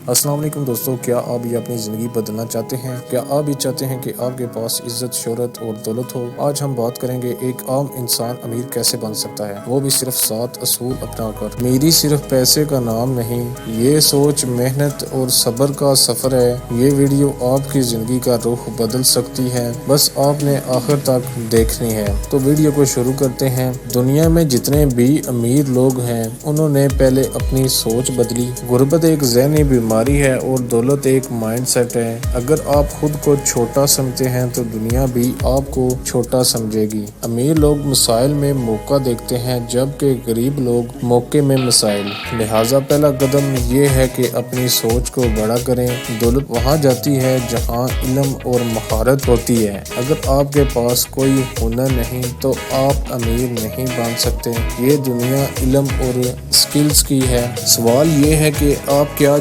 अस्सलाम वालेकुम दोस्तों, क्या आप ये अपनी ज़िंदगी बदलना चाहते हैं? क्या आप ये चाहते हैं कि आपके पास इज्जत, शोहरत और दौलत हो? आज हम बात करेंगे एक आम इंसान अमीर कैसे बन सकता है, वो भी सिर्फ 7 असूल अपनाकर। अमीरी सिर्फ पैसे का नाम नहीं, ये सोच, मेहनत और सब्र का सफ़र है। ये वीडियो आपकी ज़िंदगी का रुख बदल सकती है, बस आपने आखिर तक देखनी है। तो वीडियो को शुरू करते हैं। दुनिया में जितने भी अमीर लोग हैं, उन्होंने पहले अपनी सोच बदली। गुर्बत एक ज़हनी बीमारी है और दौलत एक माइंडसेट है। अगर आप खुद को छोटा समझते हैं तो दुनिया भी आपको छोटा समझेगी। अमीर लोग मसाइल में मौका देखते हैं, जबकि गरीब लोग मौके में मसाइल। लिहाजा पहला कदम ये है कि अपनी सोच को बड़ा करें। दौलत वहाँ जाती है जहाँ इल्म और महारत होती है। अगर आपके पास कोई हुनर नहीं तो आप अमीर नहीं बन सकते। ये दुनिया इल्म और स्किल्स की है। सवाल ये है कि आप क्या